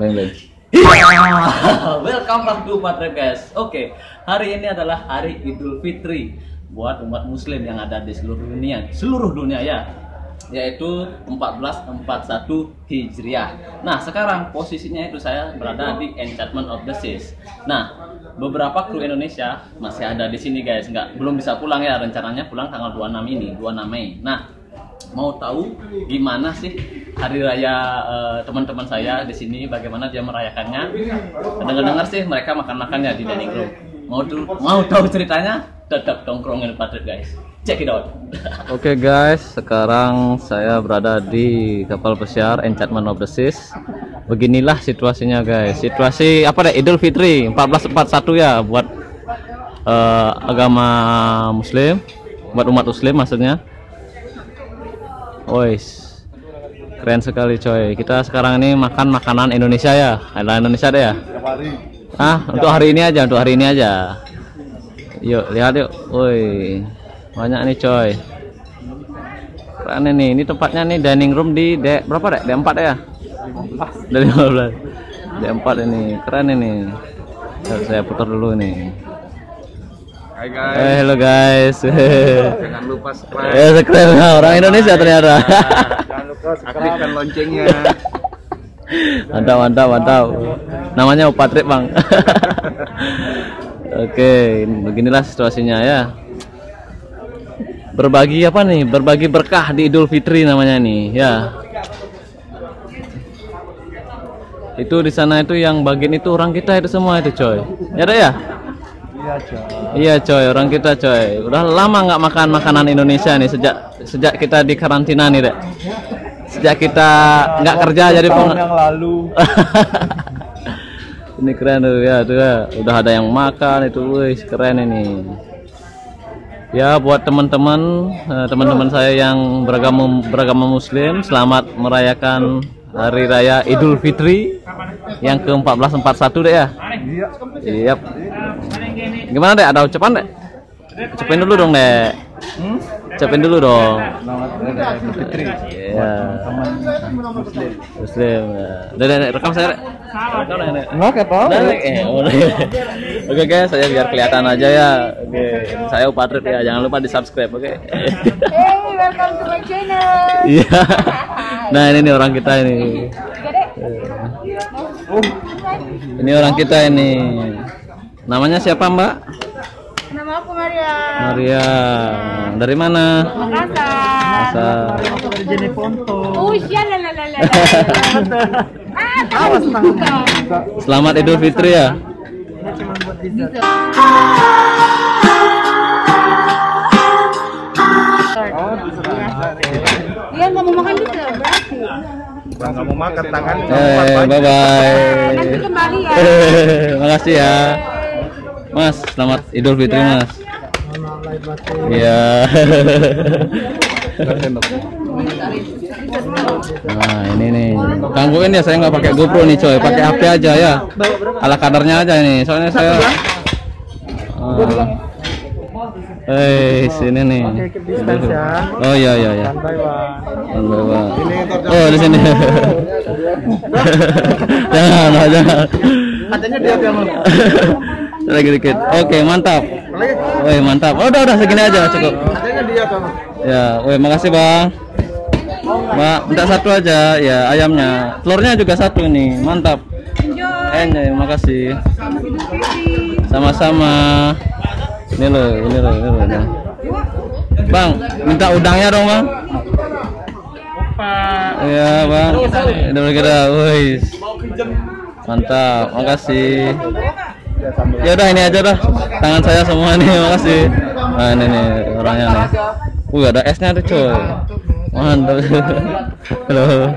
Beng. Welcome back to Patrick guys. Oke, hari ini adalah hari Idul Fitri buat umat muslim yang ada di seluruh dunia ya, yaitu 1441 Hijriah. Nah, sekarang posisinya itu saya berada di Enchantment of the Seas. Nah, beberapa kru Indonesia masih ada di sini guys, belum bisa pulang ya, rencananya pulang tanggal 26 ini, 26 Mei. Nah, mau tahu gimana sih hari raya teman-teman saya di sini, bagaimana dia merayakannya? Dengar-dengar sih mereka makan-makannya di dining room. Mau tahu ceritanya? Tetap tongkrongin Patrick guys. Check it out. Oke guys, sekarang saya berada di kapal pesiar Enchantment of the Seas. Beginilah situasinya guys. Situasi apa deh? Idul Fitri 1441 ya buat agama muslim, buat umat muslim maksudnya. Ois, keren sekali coy. Kita sekarang ini makan makanan Indonesia ya. Ada Indonesia deh ya. Untuk hari ini aja. Yuk lihat yuk. Woi, banyak nih coy. Keren ini. Ini tempatnya nih dining room di berapa deh? D4 ya? Dari 15. D4 ini. Keren ini. Saya putar dulu nih. Hai guys. Halo guys. Jangan lupa subscribe. Subscribe orang Indonesia ternyata. Jangan lupa aktifkan loncengnya. Mantap. Namanya Patrick bang. Oke, beginilah situasinya ya. Berbagi apa nih? Berbagi berkah di Idul Fitri namanya nih ya. Itu di sana itu yang bagian itu orang kita itu semua itu coy. Ya ada ya? Iya coy, orang kita coy. Udah lama nggak makan makanan Indonesia nih sejak kita di karantina nih dek. Sejak kita nggak kerja jadi yang lalu. Ini keren tuh ya, udah ada yang makan itu, wih keren ini. Ya buat teman-teman saya yang beragama Muslim, selamat merayakan Hari Raya Idul Fitri yang ke-1441 deh ya. Iya. Gimana deh? Ada ucapan deh? Ucapin dulu dong deh. Ucapin dulu dong. Selamat Raya Idul Fitri. Iya. Muslim. Dek, rekam saya. Oke guys, saya biar kelihatan aja ya. Oke, saya Patrick ya. Jangan lupa di subscribe, oke? Hey, welcome to my channel. Iya. Nah ini nih orang kita ini. Ini orang kita ini. Namanya siapa Mbak? Nama aku Maria. Maria. Dari mana? Makassar. Oh, sialalala. Selamat Idul Fitri ya. Dia nggak mau makan bisa berarti. Nggak mau makan tangan. Bye bye. Nanti kembali ya. Makasih ya. Mas, selamat Idul Fitri Mas. Iya. Nah ini nih, gangguin ya, saya nggak pakai GoPro nih coy, pakai HP aja ya, ala kadarnya aja nih, soalnya saya. Sini nih. Oh iya. Oh di sini. Jangan. Katanya dia mau. Lagi dikit. Oke, mantap. Woi, mantap. Oh, udah segini aja cukup. Katanya dia kamu. Ya, woi, makasih Bang. Mbak, minta satu aja ya ayamnya. Telurnya juga satu nih. Mantap. Enjoy, makasih. Sama-sama. Ini loh. Nah. Bang, minta udangnya dong, Bang. Iya, Bang. Udah kita, woi. Mantap, makasih. Ya udah ini aja dah. Tangan saya semua nih, makasih. Nah, ini nih orangnya nih. Ada esnya tuh, coy. Mantap. Halo.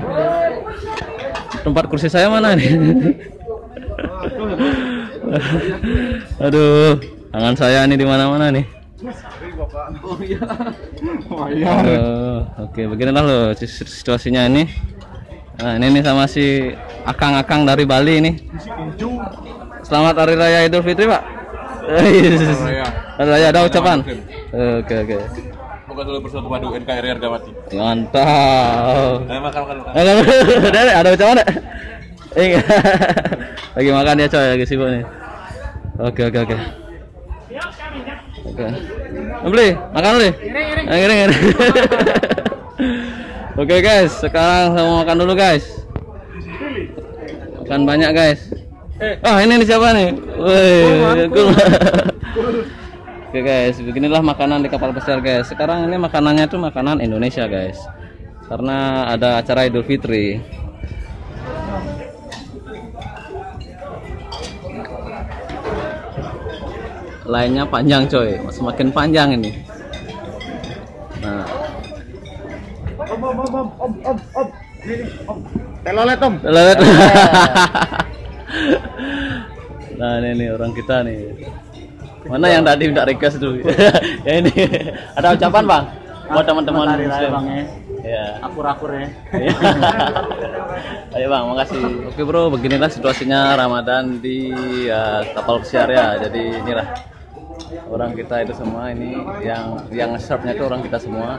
Tempat kursi saya mana nih? Aduh, tangan saya nih di mana-mana nih. Oke, beginilah loh situasinya ini. Nah, ini nih sama si akang-akang dari Bali nih. Selamat Hari Raya Idul Fitri, Pak. Hari Raya ada ucapan. Oke. Semoga selalu bersatu padu NKRI Harjamati. Mantap. Makan. Ada ucapan enggak? Lagi makan ya coy, lagi sibuk nih. Oke. Beli, makan beli. Ngiring. Oke guys, sekarang saya mau makan dulu guys. Makan banyak guys. Ini nih siapa nih? Woi, Oke guys, beginilah makanan di kapal pesiar guys. Sekarang ini makanannya tuh makanan Indonesia guys. Karena ada acara Idul Fitri. Lainnya panjang coy, semakin panjang ini. Nah, Telolet om. telolet. Nah ini orang kita nih. Mana yang tadi minta request tuh? Ya ini. Ada ucapan bang buat teman-teman hari raya bang ya. Ya. Akur-akur ya. Ayo bang, makasih. Oke bro, beginilah situasinya Ramadan di kapal pesiar ya. Jadi inilah orang kita itu semua ini yang serve-nya itu orang kita semua.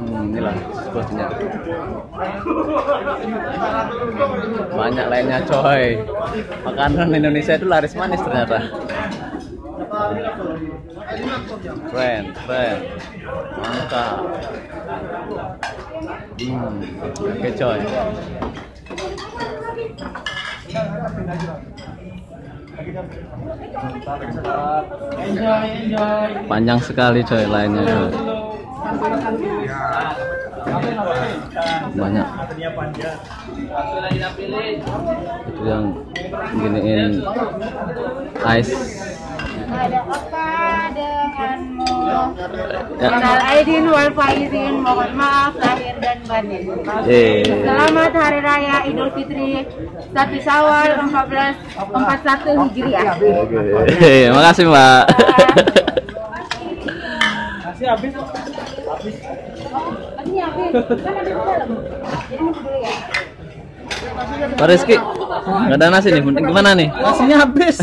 Inilah situasinya. Banyak lainnya coy. Makanan Indonesia itu laris manis ternyata. Keren. Mantap. Oke coy. Panjang sekali coy lainnya coy. Banyak. Itu yang giniin ice. Ada apa denganmu? Minal aidin wal faizin, mohon maaf lahir dan batin. Selamat Hari Raya Idul Fitri 1 Syawal 1441 Hijriah. Oke, makasih Mbak. Masih habis. Ini habis. Kan ada di dalam. Jadi minum dulu ya. Pak Rizky, nggak ada nasi nih, gimana nih? Nasinya habis.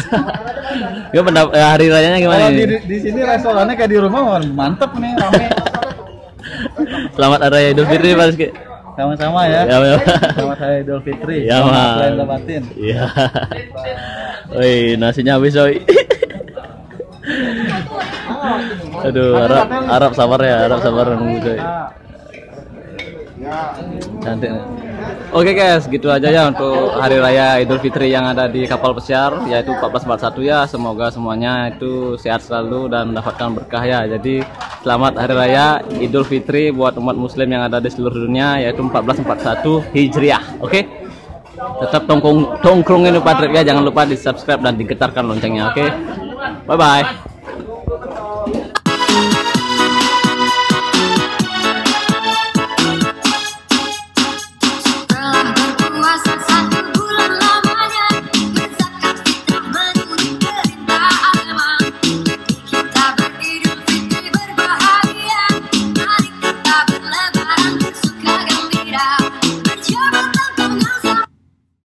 Gimana hari rayanya gimana Kalau nih? di sini restorannya kayak di rumah, mantep nih, rame. Selamat Hari Raya Idul Fitri Pak Rizky. Sama-sama ya. Ya. Selamat Hari Idul Fitri. Ya, Mas. Selain lebatin. Iya. Woi, nasinya habis coy. Aduh, Arab sabar ya, Arab sabar nunggu coy. Cantik. Oke guys, gitu aja ya untuk Hari Raya Idul Fitri yang ada di kapal pesiar, yaitu 1441 ya. Semoga semuanya itu sehat selalu dan mendapatkan berkah ya. Jadi selamat Hari Raya Idul Fitri buat umat muslim yang ada di seluruh dunia, yaitu 1441 Hijriah. Oke? Tetap tongkrongin Patrick ya, jangan lupa di subscribe dan digetarkan loncengnya. Oke? Bye bye.